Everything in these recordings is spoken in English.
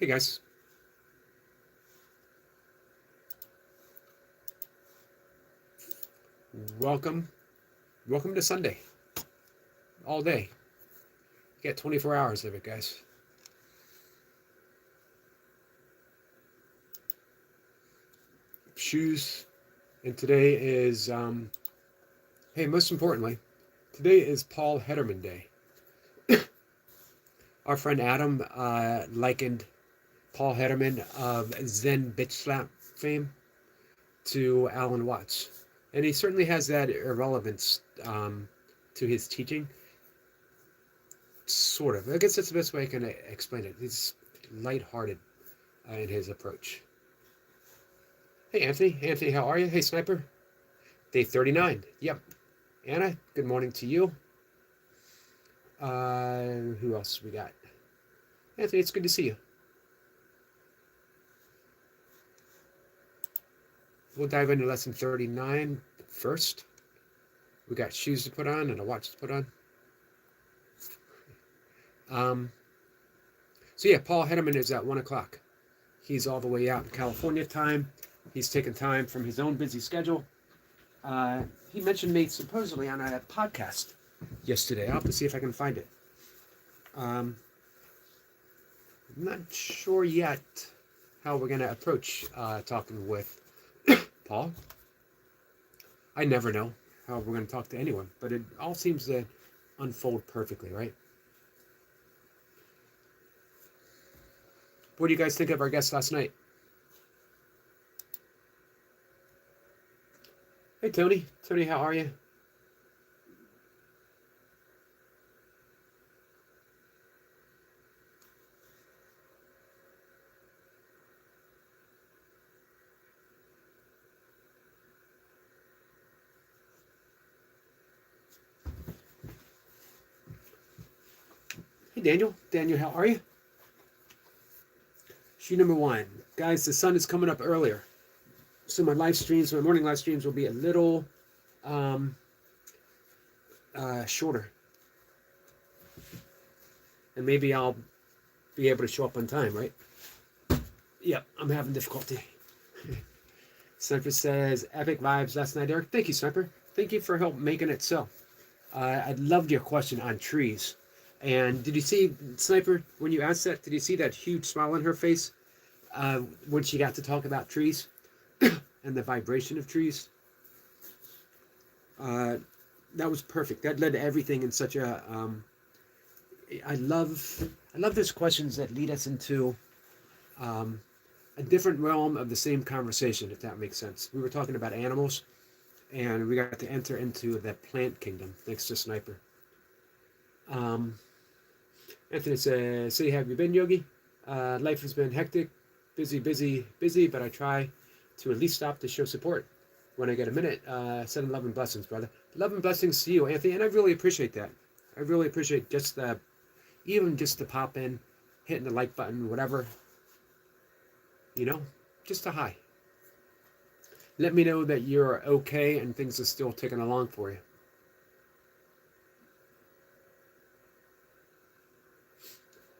Hey guys, welcome. Welcome to Sunday. All day. You get 24 hours of it, guys. Shoes. And today is, hey, most importantly, today is Paul Hederman Day. Our friend Adam likened Paul Hederman of Zen Bitch Slap fame to Alan Watts. And he certainly has that irrelevance to his teaching. Sort of. I guess that's the best way I can explain it. He's lighthearted in his approach. Hey, Anthony. Anthony, how are you? Hey, Sniper. Day 39. Yep. Anna, good morning to you. Who else we got? Anthony, it's good to see you. We'll dive into lesson 39 first. We got shoes to put on and a watch to put on. So yeah, Paul Hederman is at 1 o'clock. He's all the way out in California time. He's taken time from his own busy schedule. He mentioned me supposedly on a podcast yesterday. I'll have to see if I can find it. I'm not sure yet how we're going to approach talking with Paul. I never know how we're going to talk to anyone, but it all seems to unfold perfectly, right? What do you guys think of our guest last night? Hey, Tony. Tony, how are you? Hey, Daniel. Daniel, how are you? Shoe number 1. Guys, the sun is coming up earlier. So my live streams, my morning live streams will be a little shorter. And maybe I'll be able to show up on time, right? Yep, I'm having difficulty. Sniper says, epic vibes last night, Eric. Thank you, Sniper. Thank you for help making it so. I loved your question on trees. And did you see, Sniper, when you asked that, did you see that huge smile on her face when she got to talk about trees and the vibration of trees? That was perfect. That led to everything in such a... I love those questions that lead us into a different realm of the same conversation, if that makes sense. We were talking about animals, and we got to enter into the plant kingdom, thanks to Sniper. Anthony says, "Say, have you been, Yogi? Life has been hectic, busy, but I try to at least stop to show support when I get a minute. Send love and blessings, brother. Love and blessings to you, Anthony, and I really appreciate that. I really appreciate just the pop in, hitting the like button, whatever. Just a hi. Let me know that you're okay and things are still ticking along for you."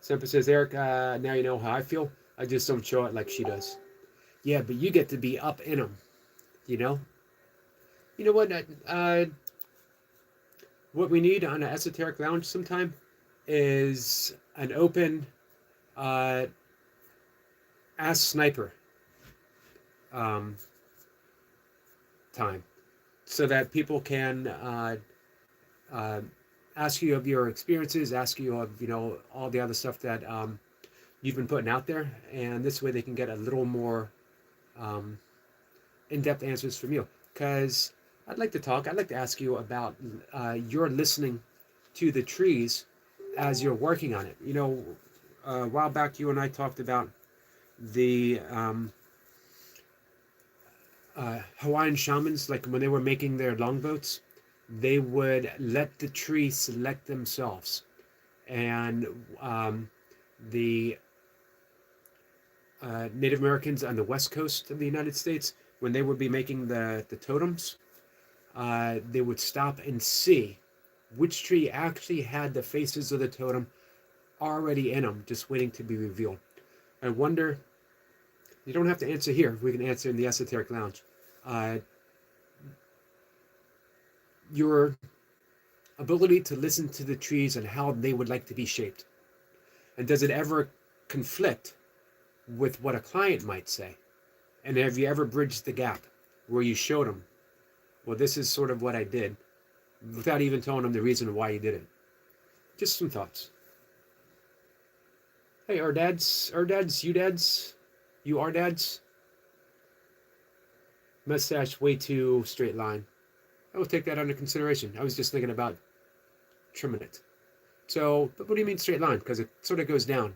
Semper says, Eric, now you know how I feel. I just don't show it like she does. Yeah, but you get to be up in them, you know? You know what we need on an esoteric lounge sometime is an open Ask Sniper time, so that people can ask you of your experiences, ask you of all the other stuff that you've been putting out there, and this way they can get a little more in-depth answers from you. Because I'd like to talk. I'd like to ask you about your listening to the trees as you're working on it. A while back you and I talked about the Hawaiian shamans, like when they were making their longboats, they would let the tree select themselves. And the Native Americans on the west coast of the United States, when they would be making the totems, they would stop and see which tree actually had the faces of the totem already in them, just waiting to be revealed. I wonder, you don't have to answer here. We can answer in the Esoteric Lounge. Your ability to listen to the trees and how they would like to be shaped. And does it ever conflict with what a client might say? And have you ever bridged the gap where you showed them, well, this is sort of what I did, without even telling them the reason why you did it? Just some thoughts. Hey, our dads, you are dads. Mustache way too straight line. I will take that under consideration. I was just thinking about trimming it. So, but what do you mean straight line? Because it sort of goes down.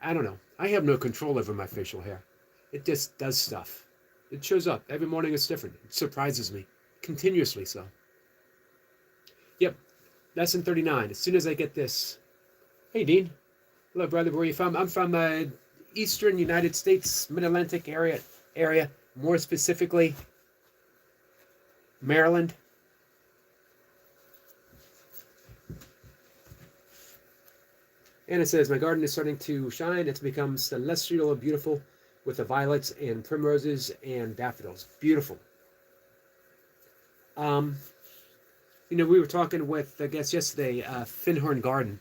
I don't know. I have no control over my facial hair. It just does stuff. It shows up. Every morning it's different. It surprises me. Continuously so. Yep. Lesson 39. As soon as I get this. Hey, Dean. Hello, brother. Where are you from? I'm from eastern United States, Mid-Atlantic area. More specifically, Maryland. And it says, my garden is starting to shine. It's become celestial and beautiful with the violets and primroses and daffodils. Beautiful. We were talking with, I guess yesterday, Finhorn Garden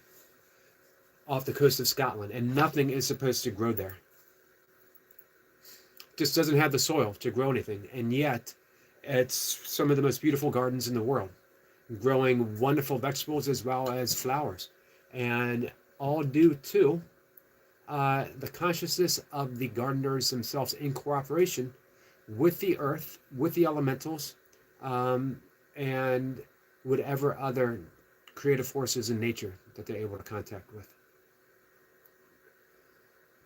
off the coast of Scotland, and nothing is supposed to grow there. Just doesn't have the soil to grow anything, and yet it's some of the most beautiful gardens in the world, growing wonderful vegetables as well as flowers, and all due to the consciousness of the gardeners themselves in cooperation with the earth, with the elementals, and whatever other creative forces in nature that they're able to contact with.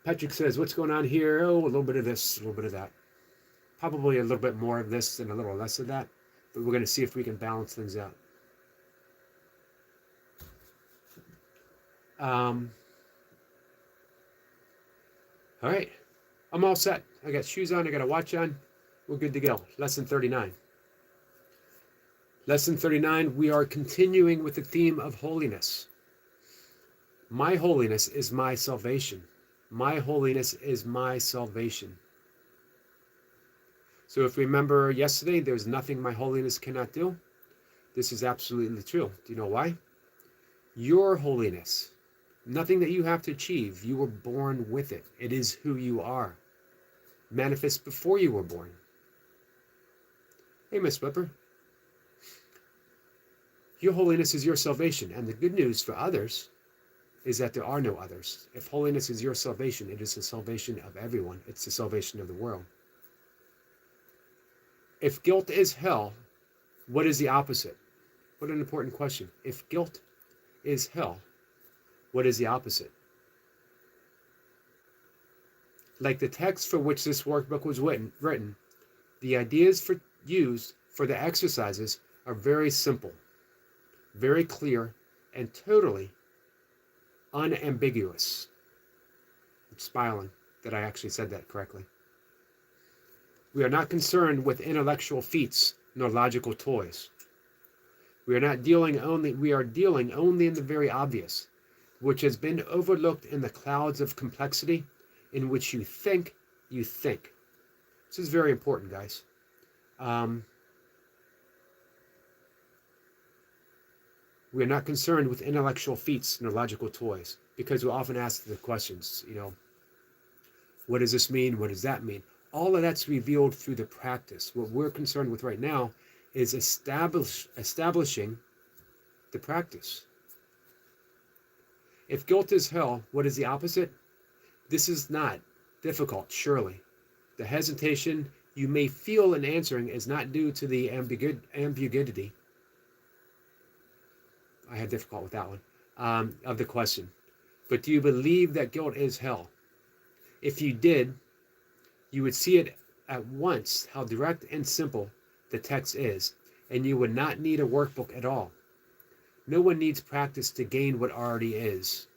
Patrick says, what's going on here? Oh, a little bit of this, a little bit of that. Probably a little bit more of this and a little less of that, but we're going to see if we can balance things out. All right. I'm all set. I got shoes on. I got a watch on. We're good to go. Lesson 39. Lesson 39, we are continuing with the theme of holiness. My holiness is my salvation. My holiness is my salvation. So if we remember yesterday, there's nothing my holiness cannot do. This is absolutely true. Do you know why? Your holiness, nothing that you have to achieve. You were born with it. It is who you are. Manifest before you were born. Hey, Miss Whipper. Your holiness is your salvation. And the good news for others is that there are no others. If holiness is your salvation, it is the salvation of everyone. It's the salvation of the world. If guilt is hell, what is the opposite? What an important question. If guilt is hell, what is the opposite? Like the text for which this workbook was written, the ideas used for the exercises are very simple, very clear, and totally unambiguous. I'm smiling that I actually said that correctly. We are not concerned with intellectual feats nor logical toys. We are dealing only in the very obvious, which has been overlooked in the clouds of complexity in which you think. This is very important, guys. We are not concerned with intellectual feats nor logical toys, because we often ask the questions, what does this mean? What does that mean? All of that's revealed through the practice. What we're concerned with right now is establishing the practice. If guilt is hell, what is the opposite? This is not difficult, surely. The hesitation you may feel in answering is not due to the ambiguity. I had difficult with that one, of the question. But do you believe that guilt is hell? If you did, you would see it at once how direct and simple the text is, and you would not need a workbook at all. No one needs practice to gain what already is.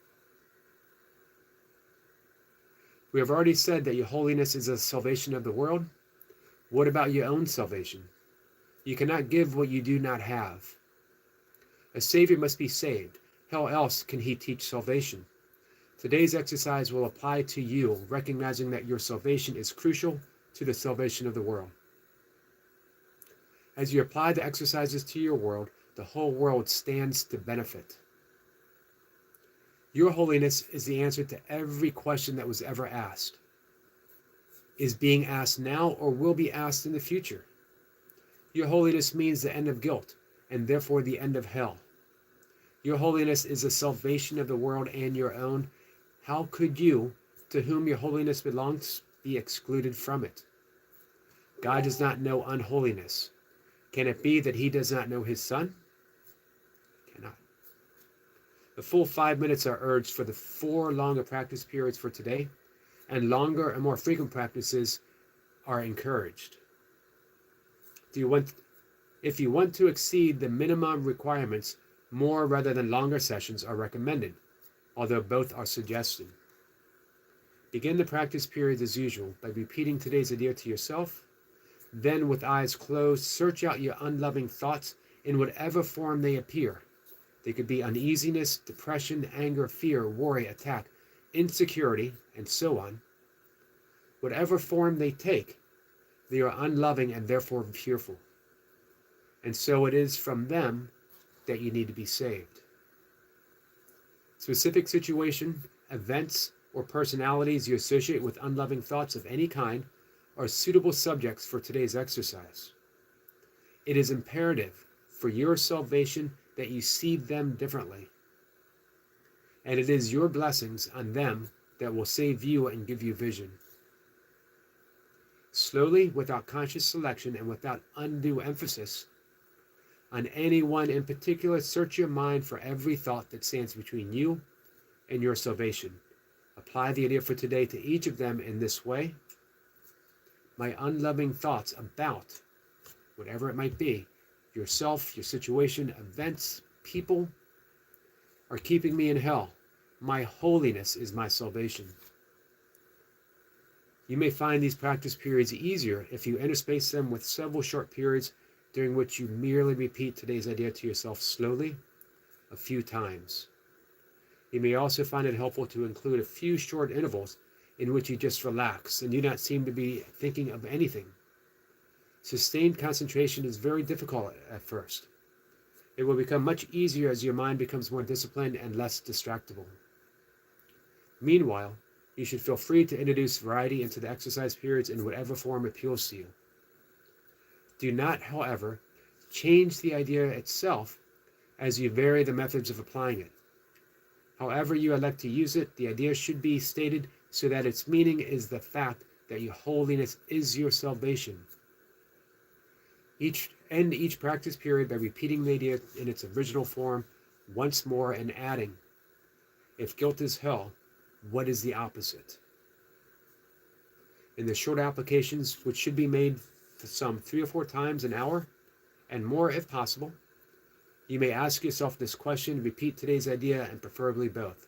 We have already said that your holiness is the salvation of the world. What about your own salvation? You cannot give what you do not have. A Savior must be saved. How else can he teach salvation? Today's exercise will apply to you, recognizing that your salvation is crucial to the salvation of the world. As you apply the exercises to your world, the whole world stands to benefit. Your holiness is the answer to every question that was ever asked, is being asked now, or will be asked in the future. Your holiness means the end of guilt, and therefore the end of hell. Your holiness is the salvation of the world and your own. How could you, to whom your holiness belongs, be excluded from it? God does not know unholiness. Can it be that he does not know his Son? Cannot. The full 5 minutes are urged for the 4 longer practice periods for today, and longer and more frequent practices are encouraged. If you want to exceed the minimum requirements, more rather than longer sessions are recommended, although both are suggested. Begin the practice periods as usual by repeating today's idea to yourself. Then, with eyes closed, search out your unloving thoughts in whatever form they appear. They could be uneasiness, depression, anger, fear, worry, attack, insecurity, and so on. Whatever form they take, they are unloving and therefore fearful. And so it is from them that you need to be saved. Specific situation, events, or personalities you associate with unloving thoughts of any kind are suitable subjects for today's exercise. It is imperative for your salvation that you see them differently. And it is your blessings on them that will save you and give you vision. Slowly, without conscious selection and without undue emphasis on any one in particular, search your mind for every thought that stands between you and your salvation. Apply the idea for today to each of them in this way. My unloving thoughts about whatever it might be, yourself, your situation, events, people, are keeping me in hell. My holiness is my salvation. You may find these practice periods easier if you interspace them with several short periods during which you merely repeat today's idea to yourself slowly, a few times. You may also find it helpful to include a few short intervals in which you just relax and do not seem to be thinking of anything. Sustained concentration is very difficult at first. It will become much easier as your mind becomes more disciplined and less distractible. Meanwhile, you should feel free to introduce variety into the exercise periods in whatever form appeals to you. Do not, however, change the idea itself as you vary the methods of applying it. However you elect to use it, the idea should be stated so that its meaning is the fact that your holiness is your salvation. End each practice period by repeating the idea in its original form once more and adding, if guilt is hell, what is the opposite? In the short applications, which should be made some 3 or 4 times an hour, and more if possible, you may ask yourself this question, repeat today's idea, and preferably both.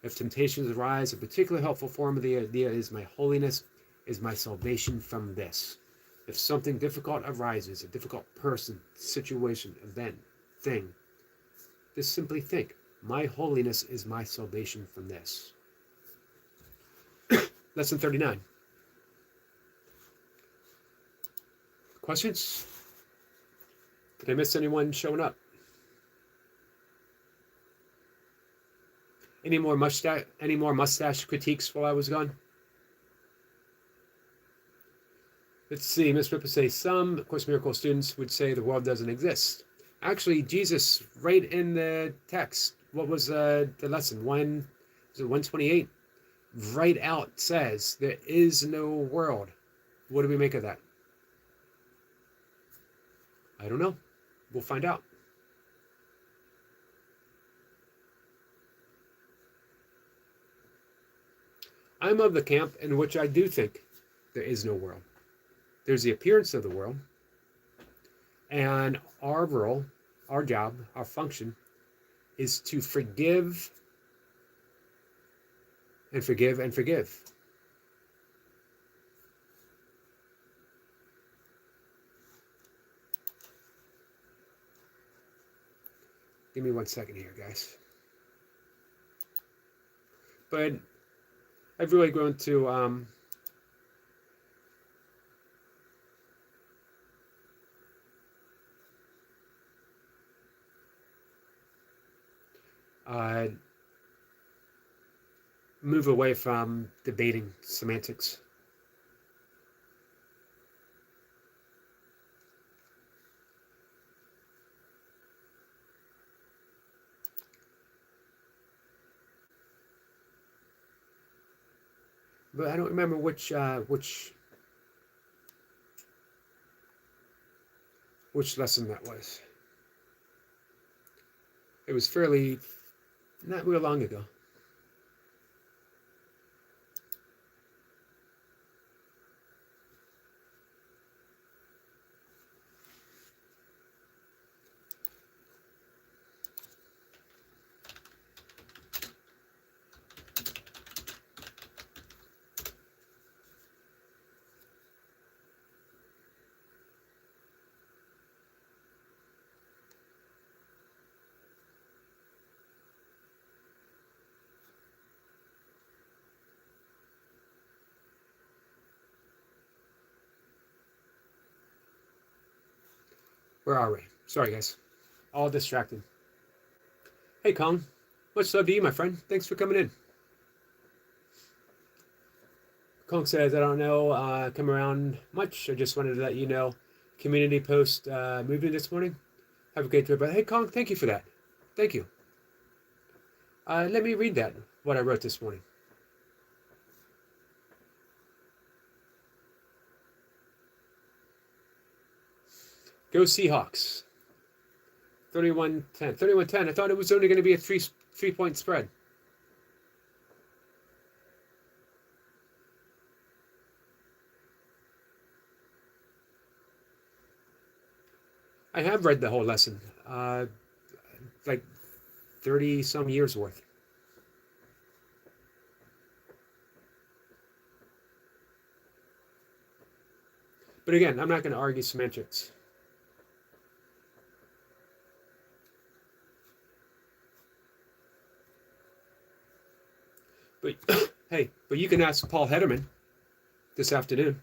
If temptations arise, a particularly helpful form of the idea is my holiness is my salvation from this. If something difficult arises, a difficult person, situation, event, thing, just simply think, my holiness is my salvation from this. Lesson 39. Questions? Did I miss anyone showing up? Any more mustache critiques while I was gone? Let's see, Ms. Ripper says some, of course, miracle students would say the world doesn't exist. Actually, Jesus, right in the text, what was the lesson? 128? Right out says, there is no world. What do we make of that? I don't know. We'll find out. I'm of the camp in which I do think there is no world. There's the appearance of the world, and our role, our job, our function is to forgive and forgive and forgive. Give me 1 second here, guys. but I've really grown to uh, move away from debating semantics. But I don't remember which lesson that was. It was fairly not real long ago. Where are we? Sorry, guys. All distracted. Hey, Colin. Much love to you, my friend. Thanks for coming in. Kong says, I don't know, come around much. I just wanted to let you know. Community post moving this morning. Have a great trip. Hey, Kong, thank you for that. Thank you. Let me read that, what I wrote this morning. Go Seahawks. 31-10. 31-10. I thought it was only going to be a three-point spread. I have read the whole lesson, like 30-some years worth. But again, I'm not going to argue semantics. But hey, but you can ask Paul Hederman this afternoon.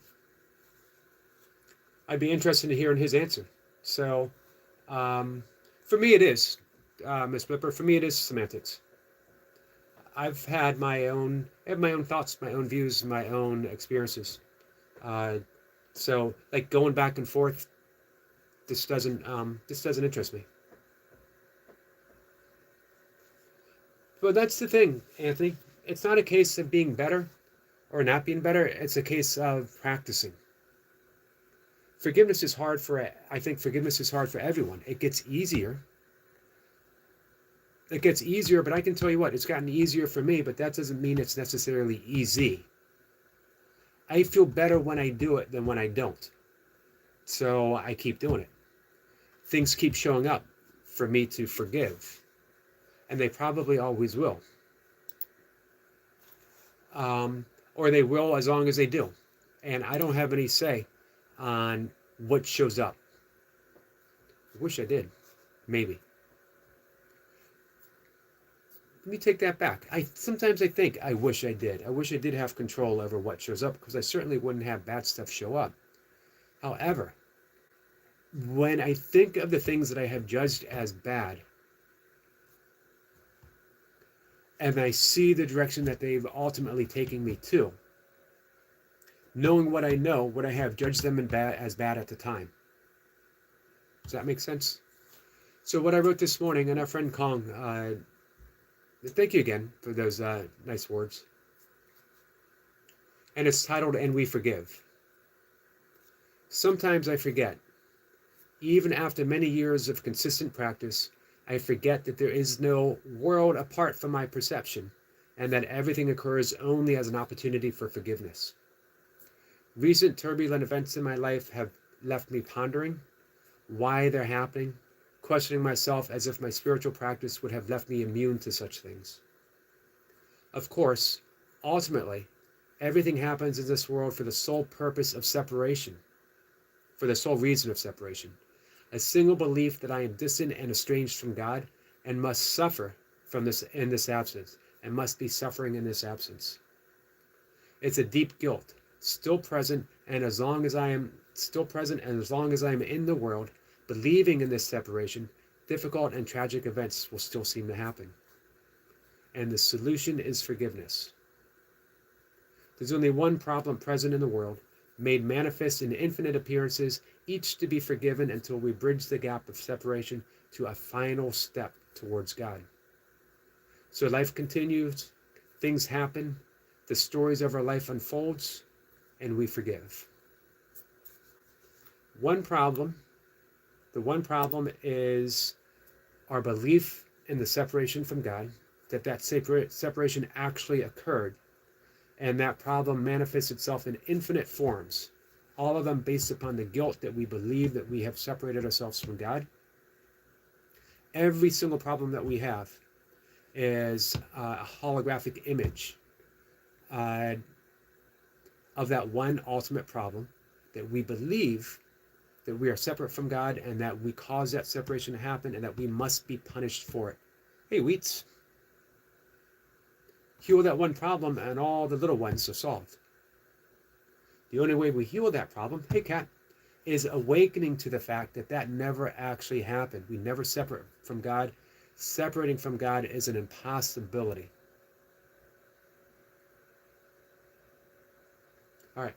I'd be interested in hearing his answer. So, for me, it is, Ms. Blipper. For me, it is semantics. I have my own thoughts, my own views, my own experiences. So, like going back and forth, this doesn't interest me. But that's the thing, Anthony. It's not a case of being better or not being better. It's a case of practicing. Forgiveness is hard I think forgiveness is hard for everyone. It gets easier. It gets easier, but I can tell you what, it's gotten easier for me, but that doesn't mean it's necessarily easy. I feel better when I do it than when I don't. So I keep doing it. Things keep showing up for me to forgive. And they probably always will. Or they will as long as they do. And I don't have any say on what shows up. I wish I did. Maybe. Let me take that back. Sometimes I think I wish I did. I wish I did have control over what shows up, because I certainly wouldn't have bad stuff show up. However, when I think of the things that I have judged as bad, and I see the direction that they've ultimately taken me to, knowing what I know, would I have judged them as bad at the time? Does that make sense? So what I wrote this morning, and our friend Kong, thank you again for those nice words. And it's titled, And We Forgive. Sometimes I forget. Even after many years of consistent practice, I forget that there is no world apart from my perception, and that everything occurs only as an opportunity for forgiveness. Recent turbulent events in my life have left me pondering why they're happening, questioning myself as if my spiritual practice would have left me immune to such things. Of course, ultimately, everything happens in this world for the sole purpose of separation, for the sole reason of separation. A single belief that I am distant and estranged from God and must suffer from this in this absence. and must be suffering in this absence. It's a deep guilt, still present, and as long as I am still present and as long as I am in the world, believing in this separation, difficult and tragic events will still seem to happen. And the solution is forgiveness. There's only one problem present in the world, made manifest in infinite appearances, each to be forgiven until we bridge the gap of separation to a final step towards God. So life continues, things happen, the stories of our life unfolds, and we forgive. The one problem is our belief in the separation from God, that separation actually occurred, and that problem manifests itself in infinite forms, all of them based upon the guilt that we believe that we have separated ourselves from God. Every single problem that we have is a holographic image of that one ultimate problem, that we believe that we are separate from God and that we caused that separation to happen and that we must be punished for it. Hey, Wheats, heal that one problem and all the little ones are solved. The only way we heal that problem, hey, Cat, is awakening to the fact that that never actually happened. We never separate from God. Separating from God is an impossibility. All right.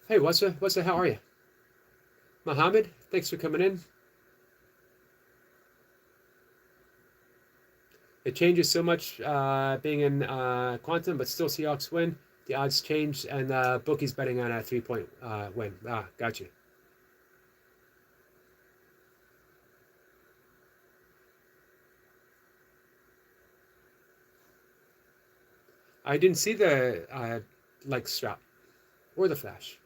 Hey, what's up? How are you? Mohammed, thanks for coming in. It changes so much being in quantum, but still Seahawks win. The odds changed, and bookie's betting on a 3-point win. Got you. I didn't see the like strap or the flash.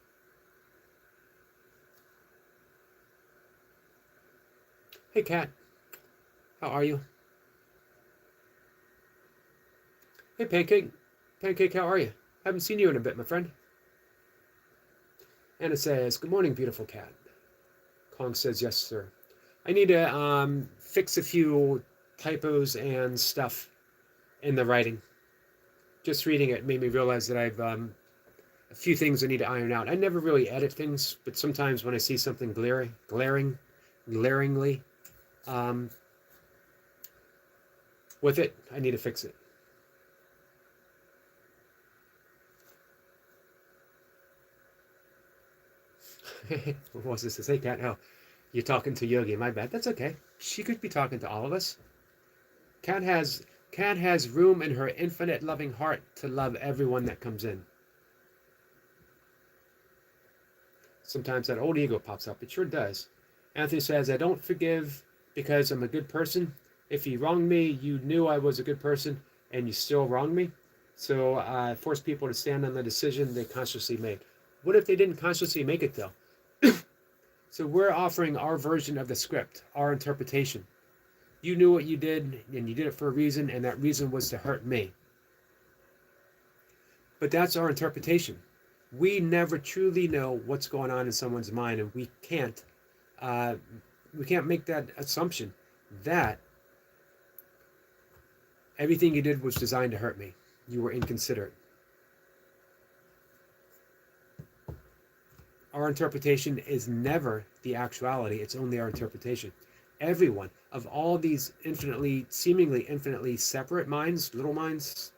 Hey, Kat. How are you? Hey, Pancake. Pancake, how are you? Haven't seen you in a bit, my friend. Anna says, good morning, beautiful cat. Kong says, yes, sir. I need to fix a few typos and stuff in the writing. Just reading it made me realize that I've a few things I need to iron out. I never really edit things, but sometimes when I see something glaringly with it, I need to fix it. What was this to say, Cat? Oh, you're talking to Yogi. My bad. That's okay. She could be talking to all of us. Cat has room in her infinite loving heart to love everyone that comes in. Sometimes that old ego pops up. It sure does. Anthony says, I don't forgive because I'm a good person. If you wronged me, you knew I was a good person, and you still wronged me. So I force people to stand on the decision they consciously made. What if they didn't consciously make it, though? So we're offering our version of the script, our interpretation. You knew what you did, and you did it for a reason, and that reason was to hurt me. But that's our interpretation. We never truly know what's going on in someone's mind, and we can't make that assumption that everything you did was designed to hurt me. You were inconsiderate. Our interpretation is never the actuality. It's only our interpretation. Everyone of all these seemingly infinitely separate minds, little minds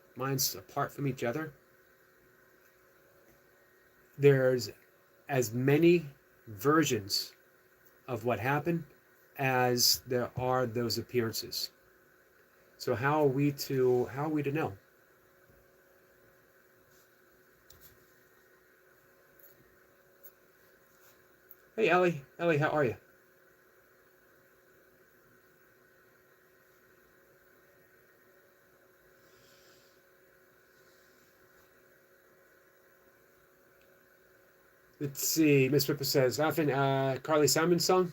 apart from each other, there's as many versions of what happened as there are those appearances. So how are we to know? Hey, Ellie, how are you? Let's see. Miss Ripper says, laughing. Carly Simon song.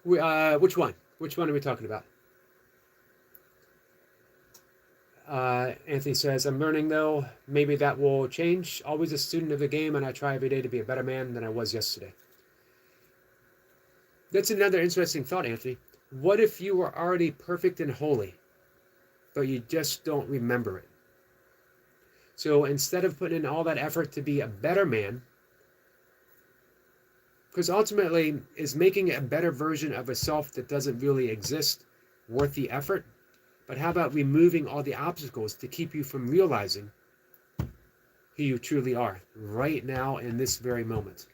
Which one? Which one are we talking about? Anthony says, I'm learning though. Maybe that will change. Always a student of the game, and I try every day to be a better man than I was yesterday. That's another interesting thought, Anthony. What if you were already perfect and holy, but you just don't remember it? So instead of putting in all that effort to be a better man, because ultimately, is making a better version of a self that doesn't really exist worth the effort? But how about removing all the obstacles to keep you from realizing who you truly are right now in this very moment?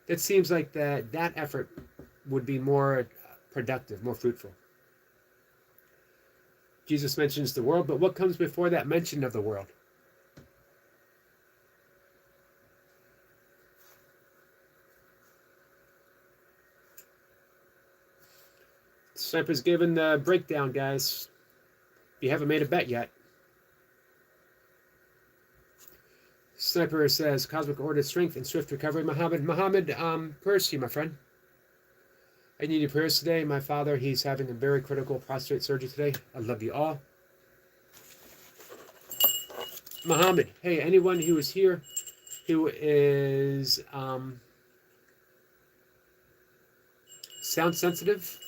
It seems like that effort would be more productive, more fruitful. Jesus mentions the world, but what comes before that mention of the world? Sniper's given the breakdown, guys. You haven't made a bet yet. Sniper says, cosmic order, strength, and swift recovery. Muhammad, prayers to you, my friend. I need your prayers today. My father, he's having a very critical prostate surgery today. I love you all. Muhammad, hey, anyone who is here who is sound sensitive,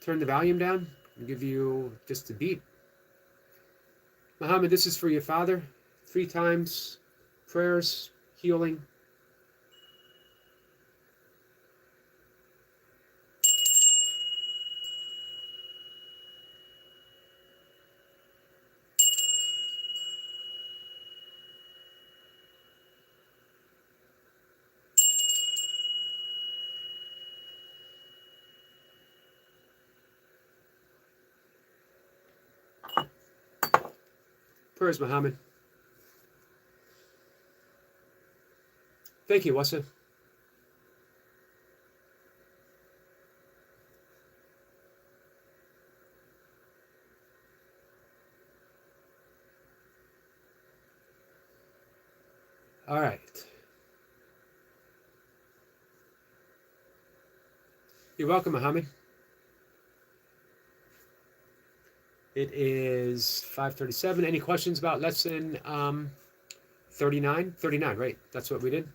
turn the volume down. I'll give you just a beat. Muhammad, this is for your father. 3 times, prayers, healing. Prayers, Muhammad. Thank you, Wassa. All right. You're welcome, Muhammad. It is 5:37. Any questions about lesson 39? 39, right? That's what we did.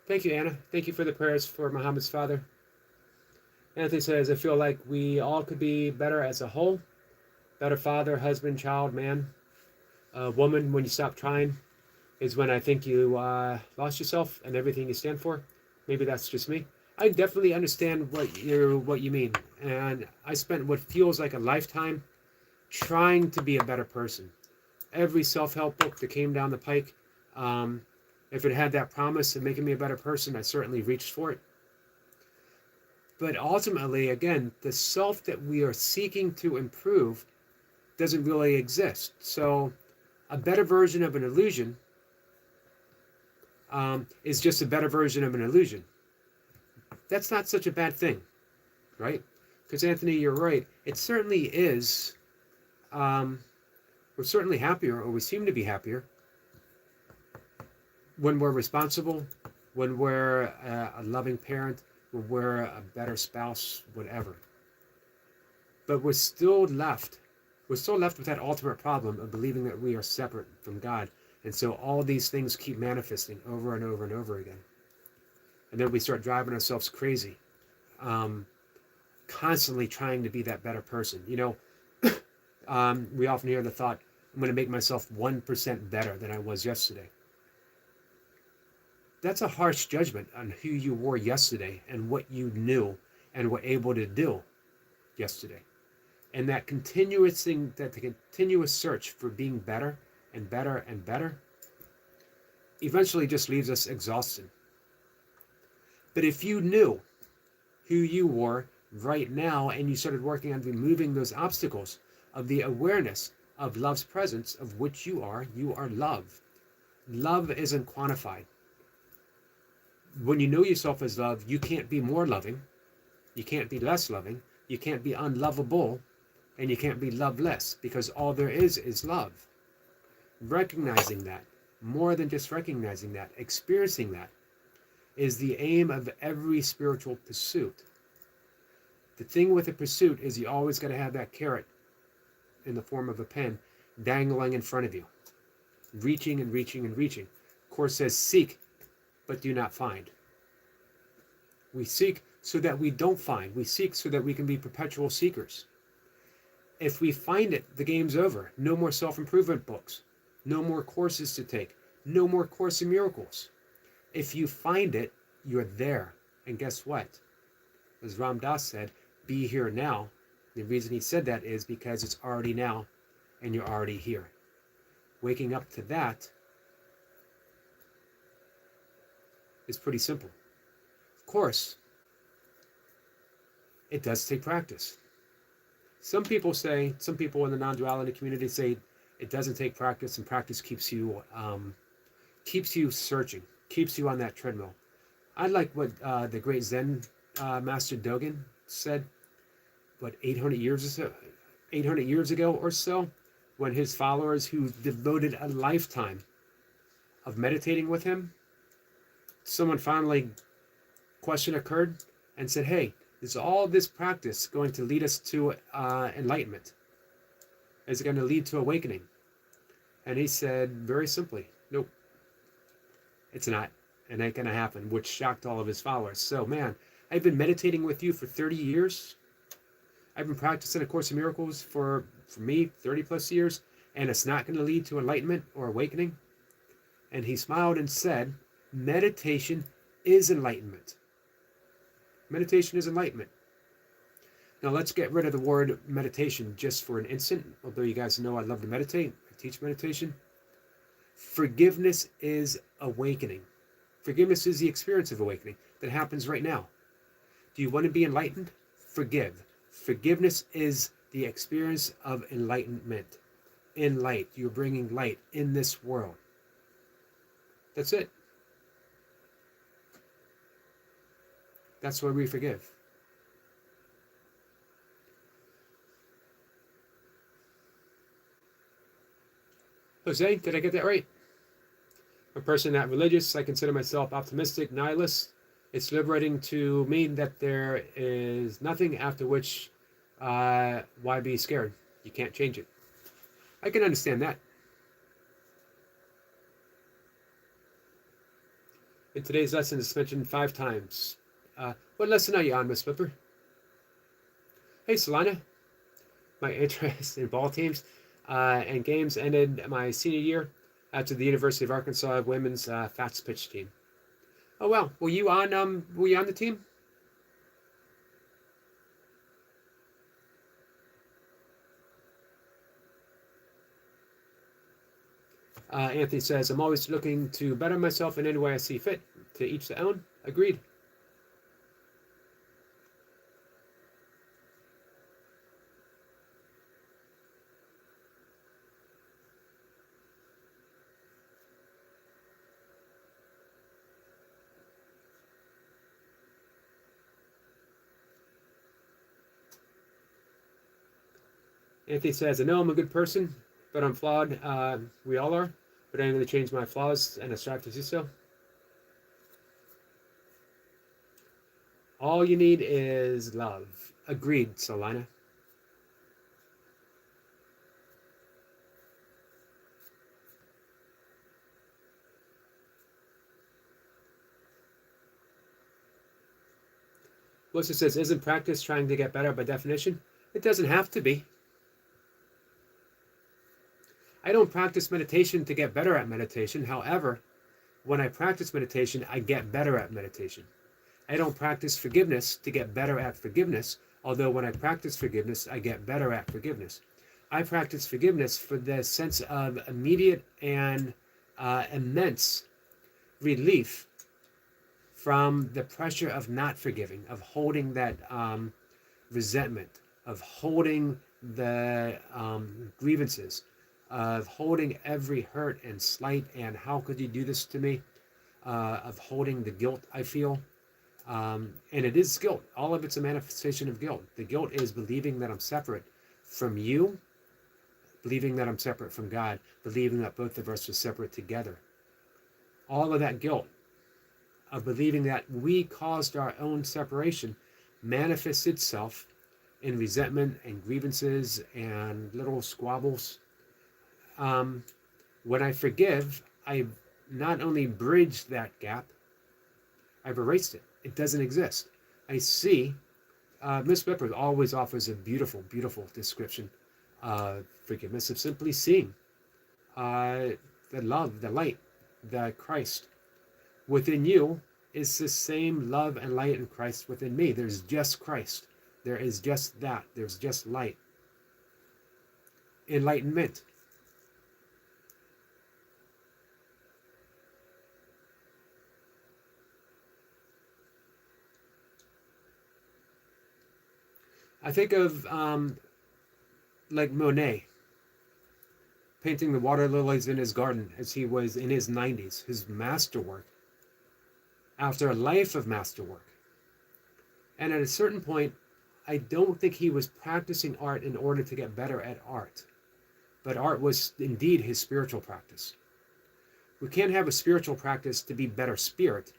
Thank you, Anna. Thank you for the prayers for Muhammad's father. Anthony says, I feel like we all could be better as a whole. Better father, husband, child, man, woman. When you stop trying is when I think you lost yourself and everything you stand for. Maybe that's just me. I definitely understand what you mean. And I spent what feels like a lifetime trying to be a better person. Every self-help book that came down the pike, if it had that promise of making me a better person, I certainly reached for it. But ultimately, again, the self that we are seeking to improve doesn't really exist. So a better version of an illusion is just a better version of an illusion. That's not such a bad thing, right? Because Anthony, you're right. It certainly is. We're certainly happier, or we seem to be happier, when we're responsible, when we're a loving parent, when we're a better spouse, whatever. But we're still left with that ultimate problem of believing that we are separate from God. And so all these things keep manifesting over and over and over again. And then we start driving ourselves crazy, constantly trying to be that better person. You know, we often hear the thought, I'm going to make myself 1% better than I was yesterday. That's a harsh judgment on who you were yesterday and what you knew and were able to do yesterday. And that continuous thing, that the continuous search for being better and better and better, eventually just leaves us exhausted. But if you knew who you were right now and you started working on removing those obstacles of the awareness of love's presence, of which you are love. Love isn't quantified. When you know yourself as love, you can't be more loving, you can't be less loving, you can't be unlovable, and you can't be loveless, because all there is love. Recognizing that, more than just recognizing that, experiencing that, is the aim of every spiritual pursuit. The thing with a pursuit is you always got to have that carrot in the form of a pen dangling in front of you, reaching and reaching and reaching. The Course says, seek, but do not find. We seek so that we don't find. We seek so that we can be perpetual seekers. If we find it, the game's over. No more self-improvement books. No more courses to take. No more Course in Miracles. If you find it, you're there. And guess what? As Ram Dass said, be here now. The reason he said that is because it's already now and you're already here. Waking up to that is pretty simple. Of course, it does take practice. Some people in the non-duality community say it doesn't take practice, and practice keeps you searching, keeps you on that treadmill. I like what the great Zen master Dogen said, 800 years ago or so, when his followers who devoted a lifetime of meditating with him, someone finally question occurred and said, hey, is all this practice going to lead us to enlightenment? Is it going to lead to awakening? And he said very simply, nope, it's not. It ain't going to happen, which shocked all of his followers. So, man, I've been meditating with you for 30 years. I've been practicing A Course in Miracles for me, 30 plus years, and it's not going to lead to enlightenment or awakening. And he smiled and said, meditation is enlightenment. Meditation is enlightenment. Now let's get rid of the word meditation just for an instant, although you guys know I love to meditate. I teach meditation. Forgiveness is awakening. Forgiveness is the experience of awakening that happens right now. Do you want to be enlightened? Forgive. Forgiveness is the experience of enlightenment. In light. You're bringing light in this world. That's it. That's why we forgive. Jose, did I get that right? A person not religious, I consider myself optimistic, nihilist. It's liberating to me that there is nothing after which why be scared? You can't change it. I can understand that. In today's lesson, it's mentioned 5 times. What lesson are you on, Miss Flipper? Hey, Solana. My interest in ball teams and games ended my senior year after the University of Arkansas women's fast pitch team. Oh wow, were you on the team? Anthony says, I'm always looking to better myself in any way I see fit. To each their own. Agreed. Anthony says, I know I'm a good person, but I'm flawed. We all are. But I'm going to change my flaws, and I strive to do so. All you need is love. Agreed, Solana. Melissa says, isn't practice trying to get better by definition? It doesn't have to be. I don't practice meditation to get better at meditation. However, when I practice meditation, I get better at meditation. I don't practice forgiveness to get better at forgiveness. Although when I practice forgiveness, I get better at forgiveness. I practice forgiveness for the sense of immediate and immense relief from the pressure of not forgiving, of holding that resentment, of holding the grievances, of holding every hurt and slight and how could you do this to me, of holding the guilt I feel. And it is guilt. All of it's a manifestation of guilt. The guilt is believing that I'm separate from you, believing that I'm separate from God, believing that both of us are separate together. All of that guilt of believing that we caused our own separation manifests itself in resentment and grievances and little squabbles. When I forgive, I not only bridge that gap, I've erased it. It doesn't exist. I see. Miss Whipper always offers a beautiful, beautiful description of forgiveness, of simply seeing the love, the light, the Christ within you is the same love and light in Christ within me. There's just Christ. There is just that. There's just light. Enlightenment. I think of like Monet painting the water lilies in his garden as he was in his 90s, his masterwork, after a life of masterwork. And at a certain point, I don't think he was practicing art in order to get better at art, but art was indeed his spiritual practice. We can't have a spiritual practice to be better spirit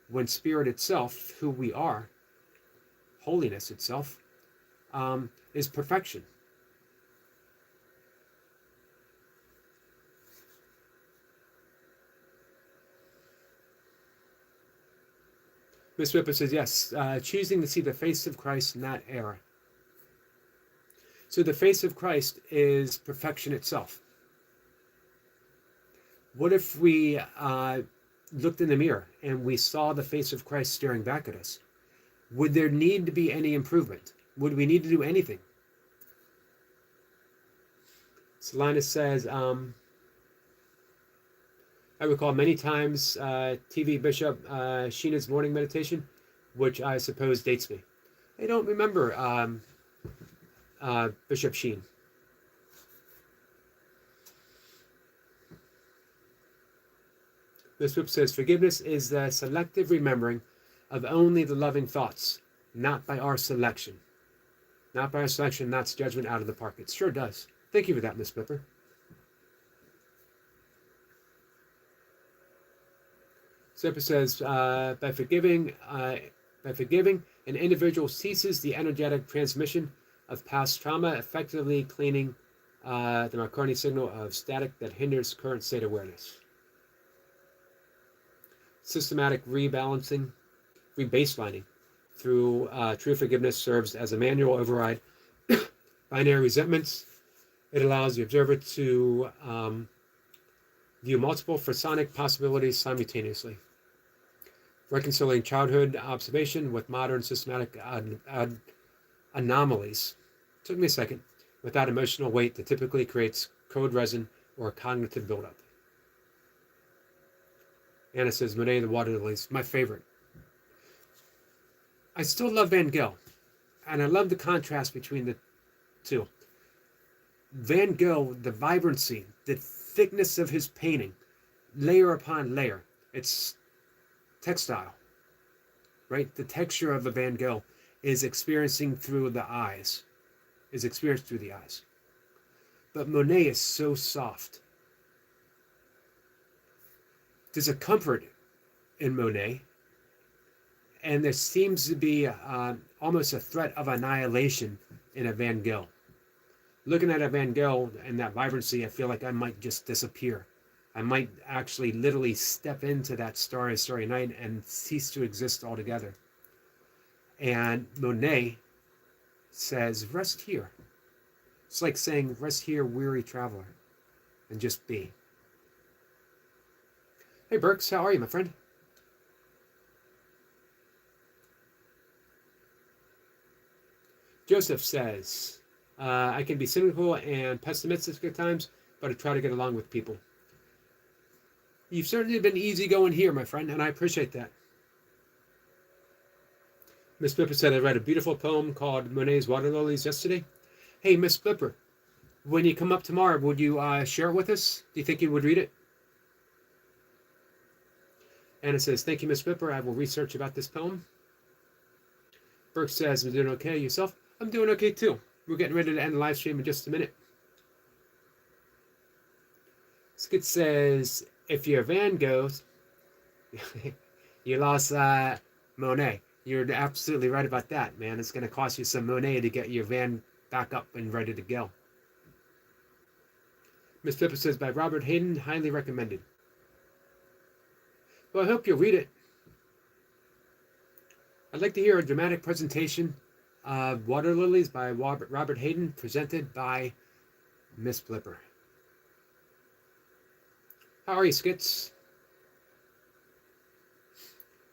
when spirit itself, who we are, holiness itself, is perfection. Miss Whipper says, yes, choosing to see the face of Christ, not error. So the face of Christ is perfection itself. What if we looked in the mirror and we saw the face of Christ staring back at us? Would there need to be any improvement? Would we need to do anything? Selina says, I recall many times TV Bishop Sheena's morning meditation, which I suppose dates me. I don't remember Bishop Sheen. This book says, forgiveness is the selective remembering of only the loving thoughts, not by our selection. Not by our selection, that's judgment out of the park. It sure does. Thank you for that, Miss Pipper. Zipper says, by forgiving, an individual ceases the energetic transmission of past trauma, effectively cleaning the Marconi signal of static that hinders current state awareness. Systematic rebalancing, rebaselining through true forgiveness serves as a manual override. Binary resentments. It allows the observer to view multiple phasonic possibilities simultaneously. Reconciling childhood observation with modern systematic anomalies. Took me a second. Without emotional weight that typically creates code resin or cognitive buildup. Anna says, Monet the Water Lilies, my favorite. I still love Van Gogh, and I love the contrast between the two. Van Gogh, the vibrancy, the thickness of his painting, layer upon layer. It's textile, right? The texture of a Van Gogh is experiencing through the eyes, is experienced through the eyes. But Monet is so soft. There's a comfort in Monet, and there seems to be almost a threat of annihilation in a Van Gogh. Looking at a Van Gogh and that vibrancy, I feel like I might just disappear. I might actually literally step into that starry, starry night and cease to exist altogether. And Monet says, rest here. It's like saying, rest here, weary traveler, and just be. Hey, Burks, how are you, my friend? Joseph says, I can be cynical and pessimistic at times, but I try to get along with people. You've certainly been easygoing here, my friend, and I appreciate that. Miss Flipper said, I read a beautiful poem called Monet's Water Lilies yesterday. Hey, Miss Flipper, when you come up tomorrow, would you share it with us? Do you think you would read it? Anna says, thank you, Miss Flipper. I will research about this poem. Burke says, I'm doing okay. Yourself? I'm doing okay, too. We're getting ready to end the live stream in just a minute. Skid says, if your van goes, you lost Monet. You're absolutely right about that, man. It's going to cost you some Monet to get your van back up and ready to go. Miss Flipper says, by Robert Hayden, highly recommended. Well, I hope you'll read it. I'd like to hear a dramatic presentation of Water Lilies by Robert Hayden, presented by Miss Flipper. How are you, Skits?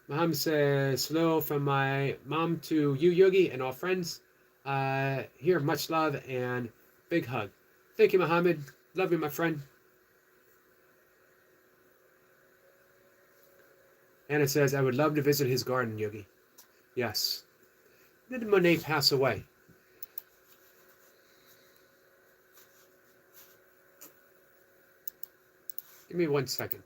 Muhammad says, hello from my mom to you, Yogi, and all friends. Here, much love and big hug. Thank you, Muhammad. Love you, my friend. Anna says, I would love to visit his garden, Yogi. Yes. When did Monet pass away? Give me 1 second.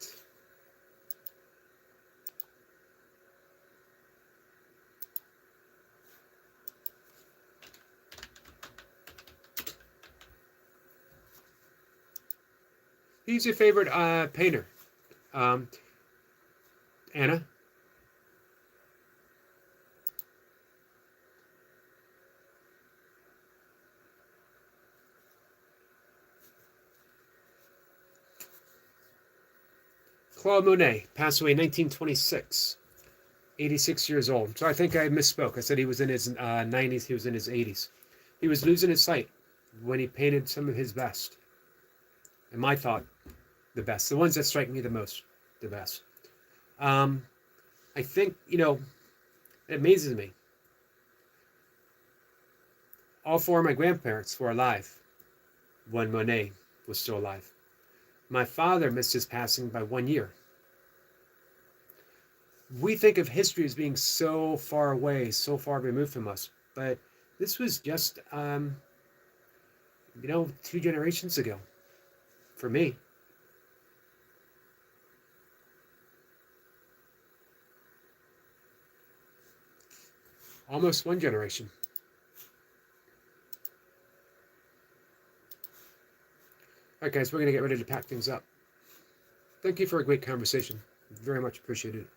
Who's your favorite painter? Anna? Claude Monet passed away in 1926, 86 years old. So I think I misspoke. I said he was in his 90s, he was in his 80s. He was losing his sight when he painted some of his best. In my thought, the best. The ones that strike me the most, the best. I think, it amazes me. All four of my grandparents were alive when Monet was still alive. My father missed his passing by 1 year. We think of history as being so far away, so far removed from us, but this was just, 2 generations ago, for me. Almost 1 generation. All right, guys, we're going to get ready to pack things up. Thank you for a great conversation. Very much appreciated it.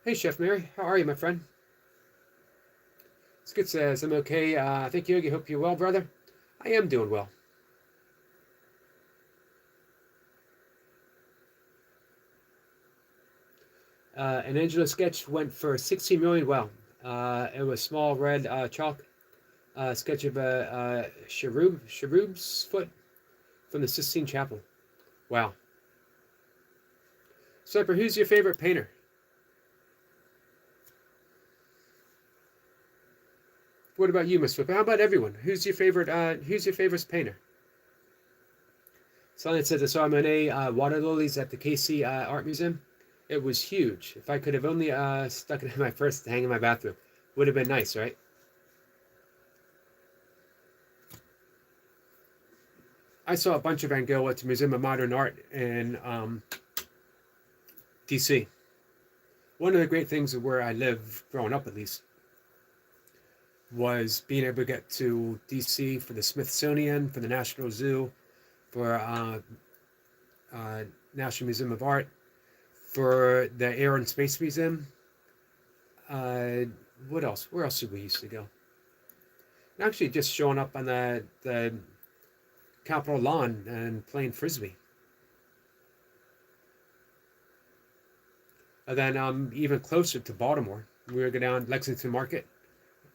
Hey, Chef Mary. How are you, my friend? Skid says, I'm okay. Thank you, Yogi. Hope you're well, brother. I am doing well. An Angelo sketch went for 16 million. Wow. It was small red chalk. Sketch of a cherub's foot from the Sistine Chapel. Wow. Sniper, who's your favorite painter? What about you, Miss Flipper? How about everyone? Who's your favorite painter? Silent says, I saw Monet water lilies at the KC Art Museum. It was huge. If I could have only stuck it in my purse to hang in my bathroom, would have been nice, right? I saw a bunch of Van Gogh at the Museum of Modern Art in DC. One of the great things of where I live, growing up at least, was being able to get to DC for the Smithsonian, for the National Zoo, for National Museum of Art, for the Air and Space Museum. What else? Where else did we used to go? Actually, just showing up on the Capitol lawn and playing Frisbee. And then even closer to Baltimore, we would go down Lexington Market,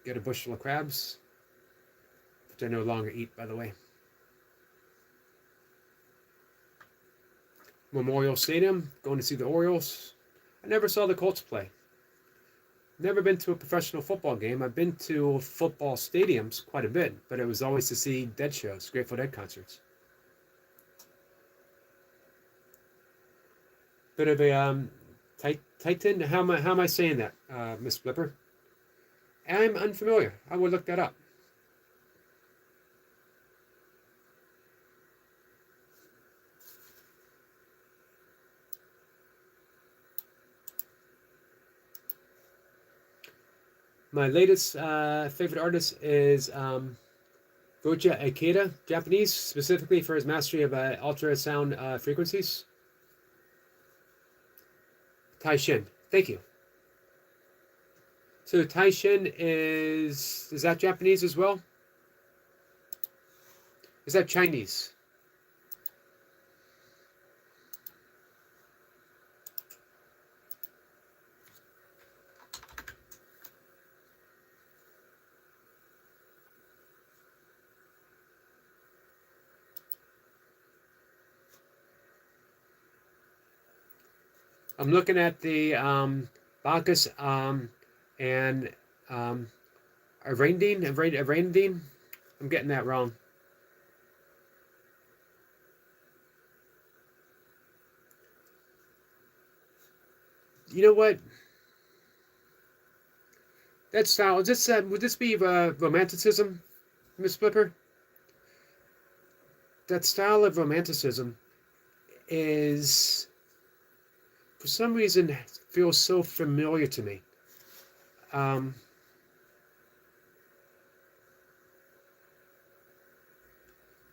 get a bushel of crabs, which I no longer eat, by the way. Memorial Stadium, going to see the Orioles. I never saw the Colts play. Never been to a professional football game. I've been to football stadiums quite a bit, but it was always to see Dead shows, Grateful Dead concerts. Bit of a Titan. How am I saying that, Miss Flipper? I'm unfamiliar. I will look that up. My latest favorite artist is Goja Ikeda, Japanese, specifically for his mastery of ultrasound frequencies. Taishin. Thank you. So Taishin is that Japanese as well? Is that Chinese? I'm looking at the Bacchus and Arandine. I'm getting that wrong. You know what? That style, would this be romanticism, Miss Flipper? That style of romanticism is, for some reason, feels so familiar to me. All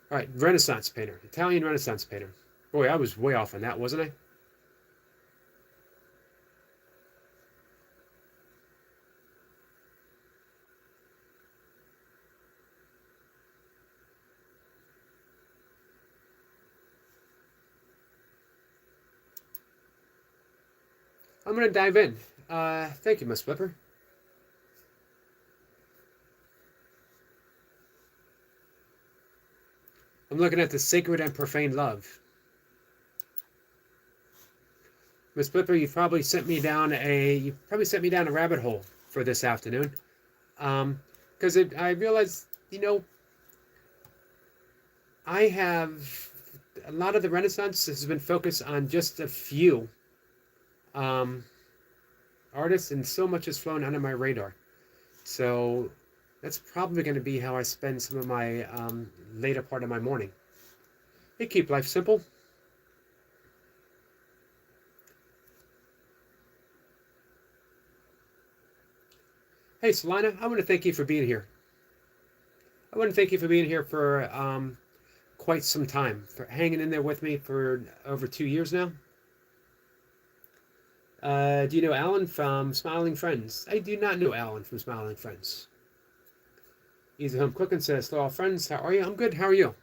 right, Renaissance painter, Italian Renaissance painter. Boy, I was way off on that, wasn't I? I'm going to dive in. Thank you, Miss Flipper. I'm looking at the sacred and profane love. Miss Flipper, you probably sent me down a rabbit hole for this afternoon. Because I realized, I have a lot of the Renaissance has been focused on just a few artists, and so much has flown under my radar. So that's probably going to be how I spend some of my later part of my morning. Hey, keep life simple. Hey, Selina, I want to thank you for being here. I want to thank you for being here for quite some time, for hanging in there with me for over 2 years now. Do you know Alan from Smiling Friends? I do not know Alan from Smiling Friends. Easy Home Cooking says, hello, friends. How are you? I'm good. How are you?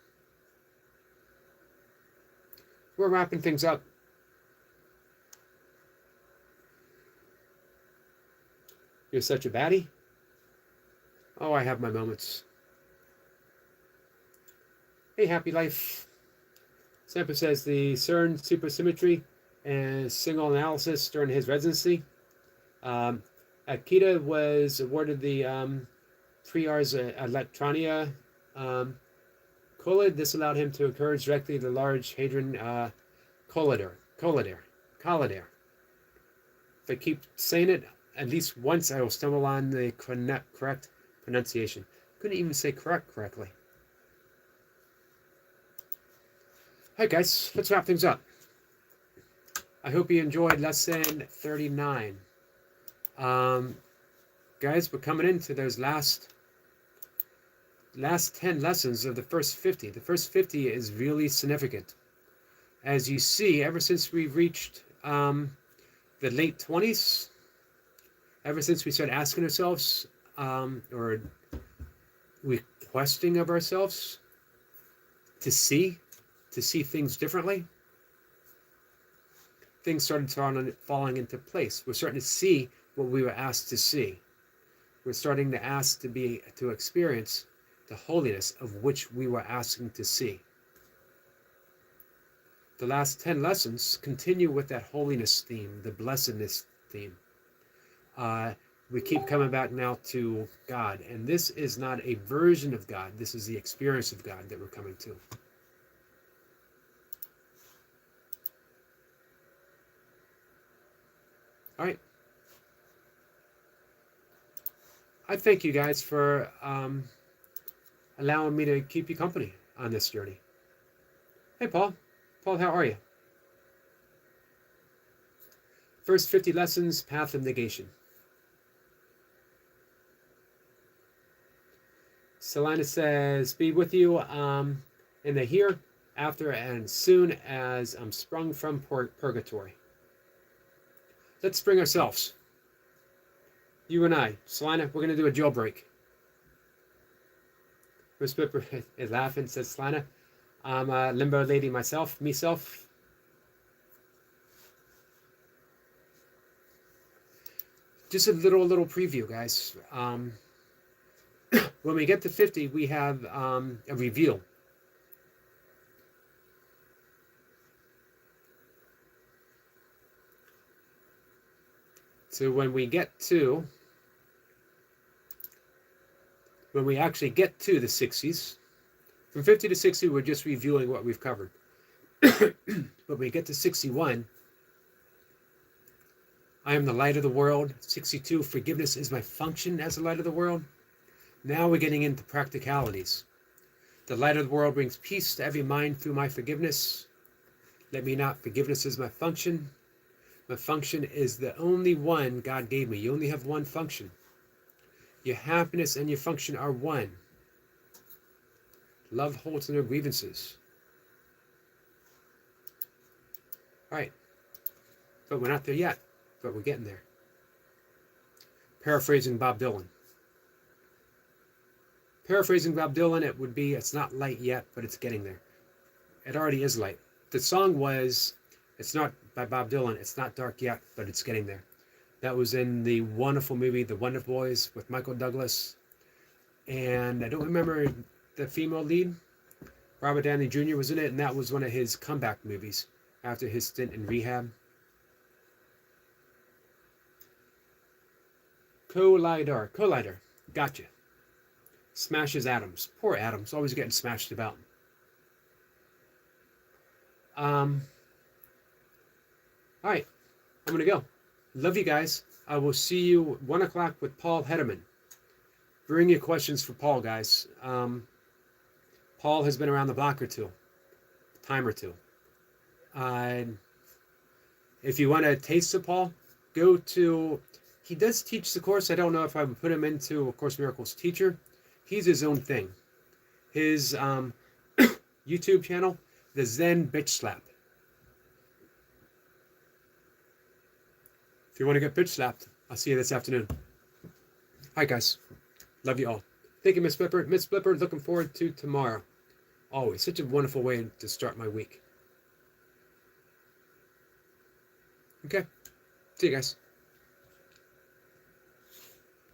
We're wrapping things up. You're such a baddie? Oh, I have my moments. Hey, Happy Life. Sampa says the CERN supersymmetry and signal analysis during his residency. Akita was awarded the Pre-Ars Electronia Collider. This allowed him to encourage directly the Large Hadron Collider. If I keep saying it, at least once I will stumble on the correct pronunciation. Couldn't even say correctly. Hi guys, let's wrap things up. I hope you enjoyed lesson 39. Guys, we're coming into those last 10 lessons of the first 50. The first 50 is really significant. As you see, ever since we've reached the late 20s, ever since we started asking ourselves or requesting of ourselves to see things differently, things started falling into place. We're starting to see what we were asked to see. We're starting to ask to experience the holiness of which we were asking to see. The last 10 lessons continue with that holiness theme, the blessedness theme. we keep coming back now to God. And this is not a version of God. This is the experience of God that we're coming to. All right. I thank you guys for allowing me to keep you company on this journey. Hey, Paul. Paul, how are you? First 50 lessons, path of negation. Selena says, be with you in the here, after, and soon as I'm sprung from purgatory. Let's spring ourselves. You and I. Selena, we're going to do a jailbreak. Miss Pipper is laughing, says Selena. I'm a limbo lady myself. Meself. Just a little preview, guys. When we get to 50, we have a reveal. So when we actually get to the 60s, from 50 to 60, we're just reviewing what we've covered. But when we get to 61, I am the light of the world. 62, forgiveness is my function as the light of the world. Now we're getting into practicalities. The light of the world brings peace to every mind through my forgiveness. Let me not, forgiveness is my function. My function is the only one God gave me. You only have one function. Your happiness and your function are one. Love holds no grievances. All right. But we're not there yet. But we're getting there. Paraphrasing Bob Dylan. Paraphrasing Bob Dylan, it would be, it's not light yet, but it's getting there. It already is light. The song was, it's not by Bob Dylan, it's not dark yet, but it's getting there. That was in the wonderful movie, The Wonder Boys, with Michael Douglas. And I don't remember the female lead. Robert Downey Jr. was in it, and that was one of his comeback movies after his stint in rehab. Collider. Gotcha. Smashes atoms. Poor atoms, always getting smashed about. All right, I'm going to go. Love you guys. I will see you 1 o'clock with Paul Hederman. Bring your questions for Paul, guys. Paul has been around the block or two. Time or two. If you want to taste of Paul, go to... He does teach the course. I don't know if I would put him into a Course in Miracles teacher. He's his own thing. His YouTube channel, The Zen Bitch Slap. If you want to get bitch slapped, I'll see you this afternoon. Hi, guys. Love you all. Thank you, Miss Flipper. Miss Flipper, looking forward to tomorrow. Always. Such a wonderful way to start my week. Okay. See you guys.